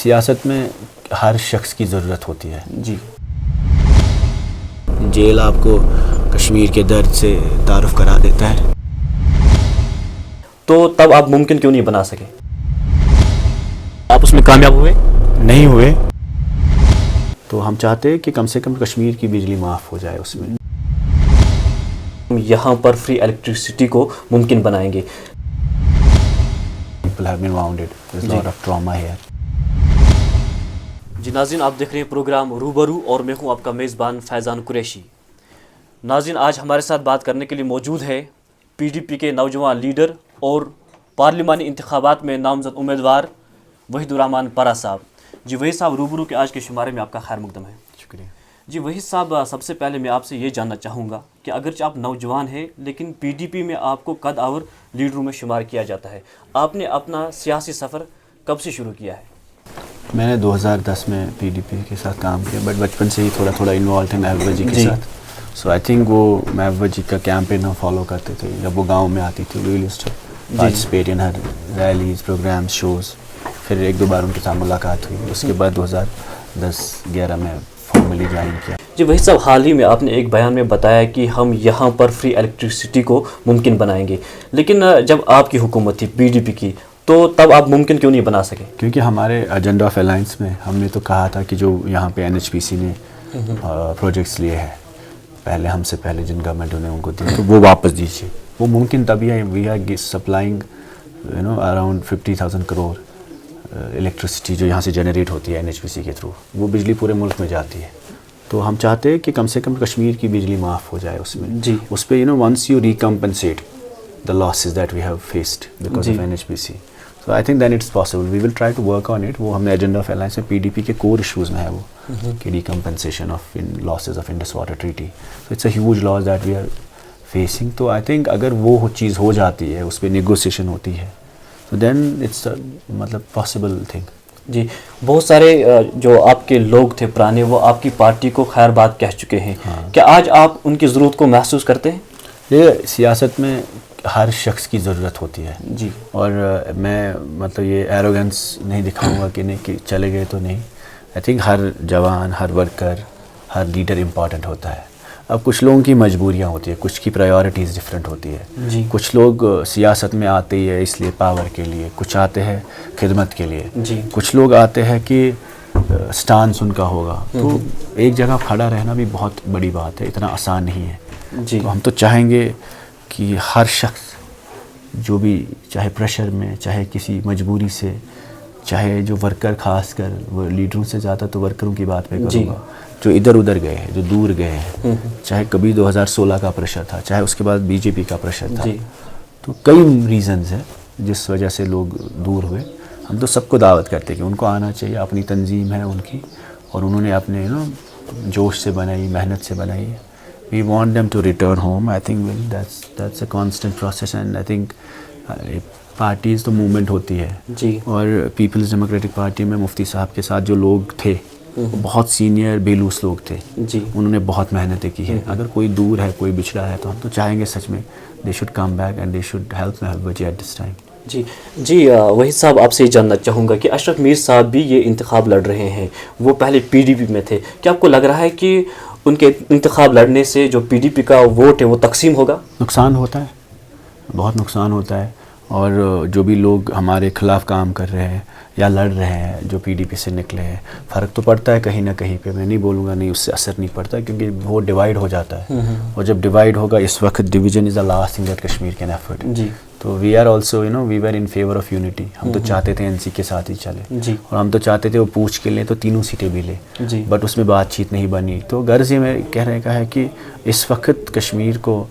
سیاست میں ہر شخص کی ضرورت ہوتی ہے. جی. جیل آپ کو کشمیر کے درد سے تعارف کرا دیتا ہے. تو تب آپ ممکن کیوں نہیں بنا سکے؟ آپ اس میں کامیاب ہوئے؟ نہیں ہوئے. تو ہم چاہتے ہیں کہ کم سے کم کشمیر کی بجلی معاف ہو جائے. اس میں ہم یہاں پر فری الیکٹریسٹی کو ممکن بنائیں گے. People have been wounded. There's a lot of trauma here. جی ناظرین، آپ دیکھ رہے ہیں پروگرام روبرو اور میں ہوں آپ کا میزبان فیضان قریشی. ناظرین، آج ہمارے ساتھ بات کرنے کے لیے موجود ہے پی ڈی پی کے نوجوان لیڈر اور پارلیمانی انتخابات میں نامزد امیدوار وحید الرحمان پرہ صاحب. جی وحید صاحب، روبرو کے آج کے شمارے میں آپ کا خیر مقدم ہے. شکریہ. جی وحید صاحب، سب سے پہلے میں آپ سے یہ جاننا چاہوں گا کہ اگرچہ آپ نوجوان ہیں لیکن پی ڈی پی میں آپ کو قد آور لیڈروں میں شمار کیا جاتا ہے. آپ نے اپنا سیاسی سفر کب سے شروع کیا ہے؟ میں نے 2010 میں پی ڈی پی کے ساتھ کام کیا، بٹ بچپن سے ہی تھوڑا انوالو تھے محبوبہ جی کے ساتھ. سو آئی تھنک وہ محبوبہ جی کا کیمپین ہم فالو کرتے تھے. جب وہ گاؤں میں آتی تھی we used to participate in ہر ریلیز، پروگرامز، شوز. پھر ایک دو بار ان کے ساتھ ملاقات ہوئی. اس کے بعد 2010-11 میں فارملی جوائن کیا. جی وحید صاحب، حال ہی میں آپ نے ایک بیان میں بتایا کہ ہم یہاں پر فری الیکٹریسٹی کو ممکن بنائیں گے، لیکن جب آپ کی حکومت تھی پی ڈی پی کی تو تب آپ ممکن کیوں نہیں بنا سکے؟ کیونکہ ہمارے ایجنڈا آف الائنس میں ہم نے تو کہا تھا کہ جو یہاں پہ این ایچ پی سی نے پروجیکٹس لیے ہیں پہلے ہم سے پہلے جن گورنمنٹوں نے ان کو دیے تو وہ واپس دیجیے. وہ ممکن تبھی ہے. We are supplying around 50,000 crore electricity جو یہاں سے جنریٹ ہوتی ہے این ایچ پی سی کے تھرو. وہ بجلی پورے ملک میں جاتی ہے. تو ہم چاہتے ہیں کہ کم سے کم کشمیر کی بجلی معاف ہو جائے. اس میں جی اس پہ once you recompensate the losses that we have faced because of NHPC. So I think then it's possible. We will try to work on it. وہ ہم نے ایجنڈا آف الائنس میں پی ڈی پی کے کور issues میں ہے وہ کہ recompensation of losses of Indus water treaty. So it's a huge loss that we are facing. تو I think اگر وہ چیز ہو جاتی ہے، اس پہ نیگوسیشن ہوتی ہے، so then it's a مطلب possible thing. جی بہت سارے جو آپ کے لوگ تھے پرانے وہ آپ کی پارٹی کو خیر بات کہہ چکے ہیں. کیا آج آپ ان کی ضرورت کو محسوس کرتے ہیں؟ یہ سیاست میں ہر شخص کی ضرورت ہوتی ہے. جی. اور میں مطلب یہ ایروگنس نہیں دکھاؤں گا کہ نہیں کہ چلے گئے تو نہیں. آئی تھنک ہر جوان، ہر ورکر، ہر لیڈر امپورٹنٹ ہوتا ہے. اب کچھ لوگوں کی مجبوریاں ہوتی ہیں، کچھ کی پرائیورٹیز ڈفرینٹ ہوتی ہے. جی. کچھ لوگ سیاست میں آتے ہی ہے اس لیے پاور کے لیے، کچھ آتے ہیں خدمت کے لیے. جی. کچھ لوگ آتے ہیں کہ سٹانس ان کا ہوگا. تو ایک جگہ کھڑا رہنا بھی بہت بڑی بات ہے، اتنا آسان نہیں ہے. جی. تو ہم تو چاہیں گے کہ ہر شخص جو بھی چاہے پریشر میں، چاہے کسی مجبوری سے، چاہے جو ورکر، خاص کر وہ لیڈروں سے زیادہ تو ورکروں کی بات میں کروں گا، جو ادھر ادھر گئے ہیں، جو دور گئے ہیں. چاہے کبھی 2016 کا پریشر تھا، چاہے اس کے بعد بی جے پی کا پریشر تھا. تو کئی ریزنز ہیں جس وجہ سے لوگ دور ہوئے. ہم تو سب کو دعوت کرتے ہیں کہ ان کو آنا چاہیے. اپنی تنظیم ہے ان کی اور انہوں نے اپنے جوش سے بنائی، محنت سے بنائی. We want them to return home. I think that's a constant process and I think parties تو موومنٹ ہوتی ہے. جی. اور پیپلز ڈیموکریٹک پارٹی میں مفتی صاحب کے ساتھ جو لوگ تھے وہ بہت سینئر بیلوس لوگ تھے. جی. انہوں نے بہت محنتیں کی ہیں. اگر کوئی دور ہے، کوئی بچھڑا ہے تو ہم تو چاہیں گے سچ میں they should come back and they should help Mehbooba G at this time. جی وحید صاحب، آپ سے یہ جاننا چاہوں گا کہ اشرف میر صاحب بھی یہ انتخاب لڑ رہے ہیں. وہ پہلے پی ڈی پی میں تھے. کیا آپ کو لگ رہا ہے کہ ان کے انتخاب لڑنے سے جو پی ڈی پی کا ووٹ ہے وہ تقسیم ہوگا؟ نقصان ہوتا ہے، بہت نقصان ہوتا ہے. اور جو بھی لوگ ہمارے خلاف کام کر رہے ہیں یا لڑ رہے ہیں، جو پی ڈی پی سے نکلے ہیں، فرق تو پڑتا ہے کہیں نہ کہیں پہ. میں نہیں بولوں گا نہیں اس سے اثر نہیں پڑتا، کیونکہ وہ ڈیوائڈ ہو جاتا ہے. اور جب ڈیوائڈ ہوگا، اس وقت division is the last thing that Kashmir can afford. جی. تو we are also we are in favour of unity. ہم تو چاہتے تھے این سی کے ساتھ ہی چلے. جی. اور ہم تو چاہتے تھے وہ پوچھ کے لیں تو تینوں سیٹیں بھی لیں. جی. بٹ اس میں بات چیت نہیں بنی. تو غرض یہ میں کہنے کا ہے کہ اس وقت کشمیر کو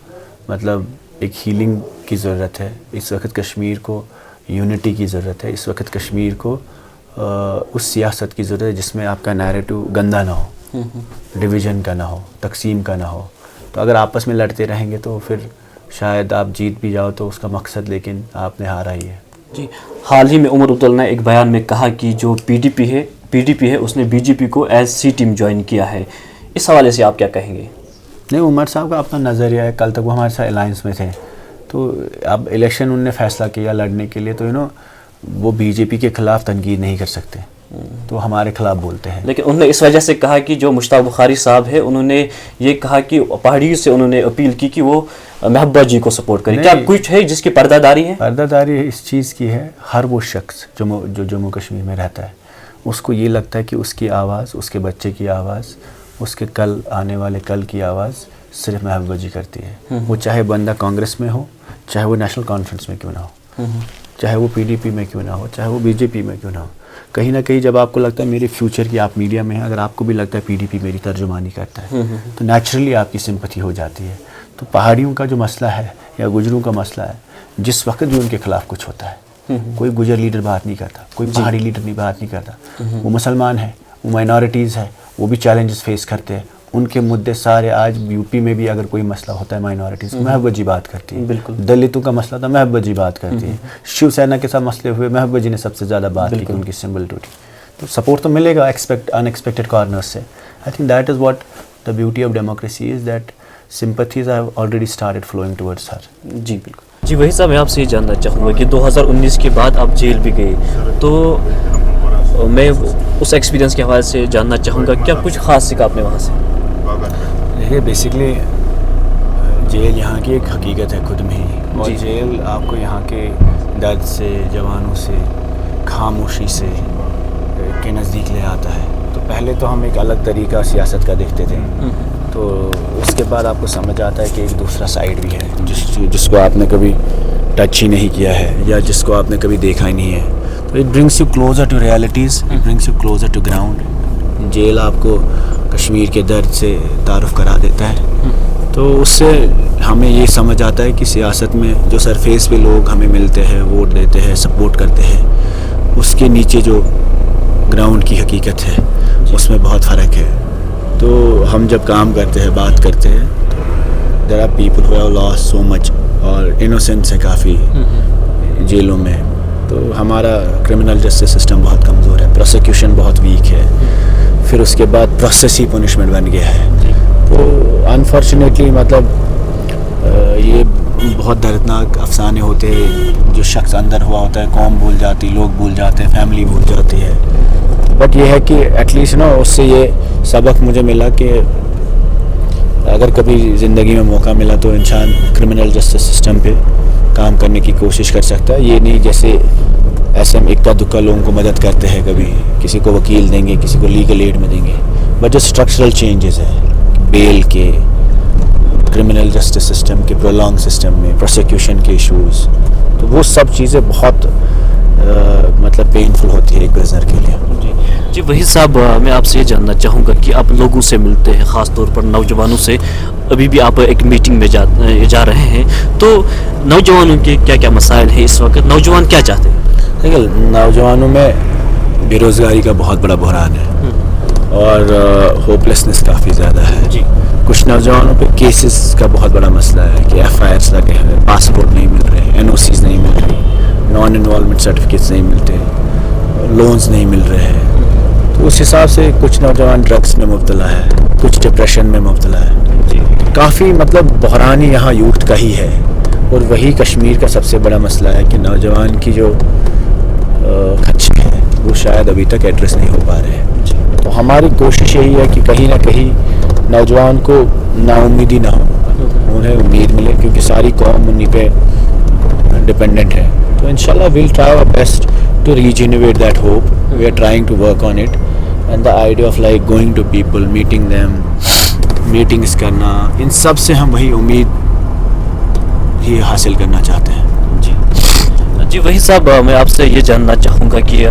مطلب ایک ہیلنگ کی ضرورت ہے. اس وقت کشمیر کو یونٹی کی ضرورت ہے. اس وقت کشمیر کو اس سیاست کی ضرورت ہے جس میں آپ کا نیریٹو گندا نہ ہو، ڈویژن کا نہ ہو، تقسیم کا نہ ہو. تو اگر آپس میں لڑتے رہیں گے تو پھر شاید آپ جیت بھی جاؤ تو اس کا مقصد، لیکن آپ نے ہارا ہی ہے. جی. حال ہی میں عمر عبداللہ نے ایک بیان میں کہا کہ جو پی ڈی پی ہے اس نے بی جے پی کو ایز سی ٹیم جوائن کیا ہے. اس حوالے سے آپ کیا کہیں گے؟ نہیں، عمر صاحب کا اپنا نظریہ ہے. کل تک وہ ہمارے ساتھ الائنس میں تھے. تو اب الیکشن انہوں نے فیصلہ کیا لڑنے کے لیے، تو وہ بی جے پی کے خلاف تنقید نہیں کر سکتے. تو ہمارے خلاف بولتے ہیں. لیکن انہوں نے اس وجہ سے کہا کہ جو مشتاق بخاری صاحب ہے انہوں نے یہ کہا کہ پہاڑیوں سے انہوں نے اپیل کی کہ وہ محبوبہ جی کو سپورٹ کریں. کیا کچھ ہے جس کی پردہ داری ہے؟ پردہ داری اس چیز کی ہے، ہر وہ شخص جو جموں کشمیر میں رہتا ہے اس کو یہ لگتا ہے کہ اس کی آواز، اس کے بچے کی آواز، اس کے کل آنے والے کل کی آواز صرف محبوبہ جی کرتی ہے. وہ چاہے بندہ کانگریس میں ہو، چاہے وہ نیشنل کانفرنس میں کیوں نہ ہو، چاہے وہ PDP میں کیوں نہ ہو، چاہے وہ BJP میں کیوں نہ ہو. کہیں نہ کہیں جب آپ کو لگتا ہے میرے فیوچر کی، آپ میڈیا میں ہیں، اگر آپ کو بھی لگتا ہے PDP میری ترجمانی کرتا ہے تو نیچرلی آپ کی سمپتھی ہو جاتی ہے. تو پہاڑیوں کا جو مسئلہ ہے یا گجروں کا مسئلہ ہے، جس وقت بھی ان کے خلاف کچھ ہوتا ہے، کوئی گجر لیڈر بات نہیں کرتا، کوئی پہاڑی لیڈر نہیں بات نہیں کرتا. وہ مسلمان ہیں، وہ مائنورٹیز ہیں، وہ بھی چیلنجز فیس کرتے ہیں. ان کے مدعے سارے آج UP میں بھی اگر کوئی مسئلہ ہوتا ہے مائنورٹیز، محبوبہ جی بات کرتی ہے. بالکل. دلتوں کا مسئلہ تھا، محبوبہ جی بات کرتی ہے. شیو سینا کے ساتھ مسئلے ہوئے، محبوبہ جی نے سب سے زیادہ بات کی کہ ان کی سمبل ٹوٹی. تو سپورٹ تو ملے گا انیکسپیکٹڈ کارنرز سے. I think that is what the beauty of democracy is, that sympathies have already started flowing towards her. جی بالکل. جی وہی صاحب، میں آپ سے یہ جاننا چاہوں گا کہ 2019 کے بعد آپ جیل بھی گئے، تو میں اس ایکسپیرینس کے حوالے سے جاننا چاہوں گا کیا کچھ خاص سیکھا آپ نے وہاں سے؟ دیکھیے بیسکلی جیل یہاں کی ایک حقیقت ہے خود میں ہی، اور جیل آپ کو یہاں کے درد سے، جوانوں سے، خاموشی سے کے نزدیک لے آتا ہے. تو پہلے تو ہم ایک الگ طریقہ سیاست کا دیکھتے تھے، تو اس کے بعد آپ کو سمجھ آتا ہے کہ ایک دوسرا سائیڈ بھی ہے جس کو آپ نے کبھی ٹچ ہی نہیں کیا ہے یا جس کو آپ نے کبھی دیکھا ہی نہیں ہے. تو it brings you closer to realities, it brings you closer to ground. Jail آپ کو کشمیر کے درد سے تعارف کرا دیتا ہے. تو اس سے ہمیں یہ سمجھ آتا ہے کہ سیاست میں جو سرفیس پہ لوگ ہمیں ملتے ہیں، ووٹ دیتے ہیں، سپورٹ کرتے ہیں، اس کے نیچے جو گراؤنڈ کی حقیقت ہے اس میں بہت فرق ہے. تو ہم جب کام کرتے ہیں، بات کرتے ہیں، there are people who have lost so much, اور انوسینٹس ہے کافی جیلوں میں. تو ہمارا کرمنل جسٹس سسٹم بہت کمزور ہے، پروسیکیوشن بہت ویک ہے، پھر اس کے بعد پروسیس ہی پنشمنٹ بن گیا ہے. تو انفارچونیٹلی مطلب یہ بہت دردناک افسانے ہوتے ہیں. جو شخص اندر ہوا ہوتا ہے، قوم بھول جاتی، لوگ بھول جاتے ہیں، فیملی بھول جاتی ہے. بٹ یہ ہے کہ ایٹ لیسٹ نا اس سے یہ سبق مجھے ملا کہ اگر کبھی زندگی میں موقع ملا تو انسان کرمنل جسٹس سسٹم پہ کام کرنے کی کوشش کر سکتا ہے. یہ نہیں جیسے ایسے ہم اکا دکا لوگوں کو مدد کرتے ہیں، کبھی کسی کو وکیل دیں گے، کسی کو لیگل ایڈ میں دیں گے. بٹ جو اسٹرکچرل چینجز ہیں بیل کے، کرمنل جسٹس سسٹم کے پرولونگ سسٹم میں، پروسیکیوشن کے ایشوز، تو وہ سب چیزیں بہت مطلب پینفل ہوتی ہے ایک پرزنر کے لیے. جی وہی صاحب، میں آپ سے یہ جاننا چاہوں گا کہ آپ لوگوں سے ملتے ہیں، خاص طور پر نوجوانوں سے. ابھی بھی آپ ایک میٹنگ میں جا رہے ہیں، تو نوجوانوں کے کیا کیا مسائل ہیں اس وقت؟ نوجوان کیا چاہتے ہیں؟ دیکھیے نوجوانوں میں بے روزگاری کا بہت بڑا بحران ہے اور ہوپلیسنس کافی زیادہ ہے. جی. کچھ نوجوانوں پہ کیسز کا بہت بڑا مسئلہ ہے کہ FIRs لگے ہیں، پاسپورٹ نہیں مل رہے، NOCs نہیں مل رہی، نان انوالومنٹ سرٹیفکیٹس نہیں ملتے، لونز نہیں مل رہے ہیں. تو اس حساب سے کچھ نوجوان ڈرگس میں مبتلا ہے، کچھ ڈپریشن میں مبتلا ہے. کافی مطلب بحران یہاں یوتھ کا ہی ہے، اور وہی کشمیر کا سب سے بڑا مسئلہ ہے کہ نوجوان کی جو خدشے ہیں وہ شاید ابھی تک ایڈریس نہیں ہو پا رہے ہیں. تو ہماری کوشش یہی ہے کہ کہیں نہ کہیں نوجوان کو نا امیدی نہ ہو، انہیں امید ملے، کیونکہ ساری قوم انہیں پہ ڈپینڈنٹ ہے. تو انشاءاللہ we'll try our best to regenerate that hope. We are trying to work on it, and the idea of like going to people, meeting them, meetings کرنا، ان سب سے ہم وہی امید ہی حاصل کرنا چاہتے ہیں. جی وہی صاحب، میں آپ سے یہ جاننا چاہوں گا کہ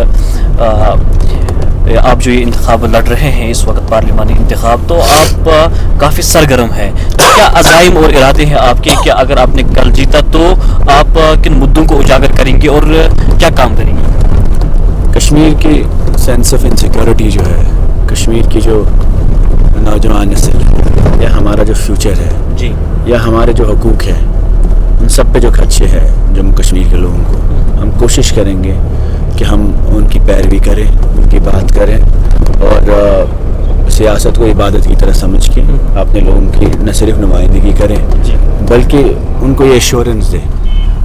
آپ جو یہ انتخاب لڑ رہے ہیں اس وقت، پارلیمانی انتخاب، تو آپ کافی سرگرم ہیں. کیا عزائم اور ارادے ہیں آپ کے کہ اگر آپ نے کل جیتا تو آپ کن مدعوں کو اجاگر کریں گے اور کیا کام کریں گے؟ کشمیر کی سینس آف انسیکیورٹی جو ہے، کشمیر کی جو نوجوان نسل ہے، یا ہمارا جو فیوچر ہے، جی، یا ہمارے جو حقوق ہیں، ان سب پہ جو خدشے ہیں جموں کشمیر کے لوگوں کو، ہم کوشش کریں گے کہ ہم ان کی پیروی کریں، ان کی بات کریں، اور سیاست کو عبادت کی طرح سمجھ کے اپنے لوگوں کی نہ صرف نمائندگی کریں، بلکہ ان کو یہ ایشورنس دیں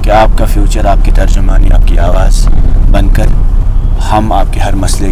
کہ آپ کا فیوچر، آپ کی ترجمانی، آپ کی آواز بن کر ہم آپ کے ہر مسئلے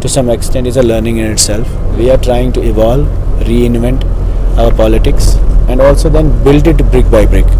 to some extent is a learning in itself. We are trying to evolve, reinvent our politics and also then build it brick by brick.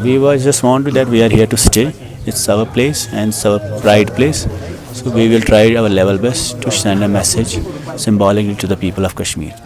We just want that we are here to stay. It's our place and it's our pride place. So we will try our level best to send a message symbolically to the people of Kashmir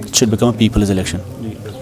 It should become a people's election.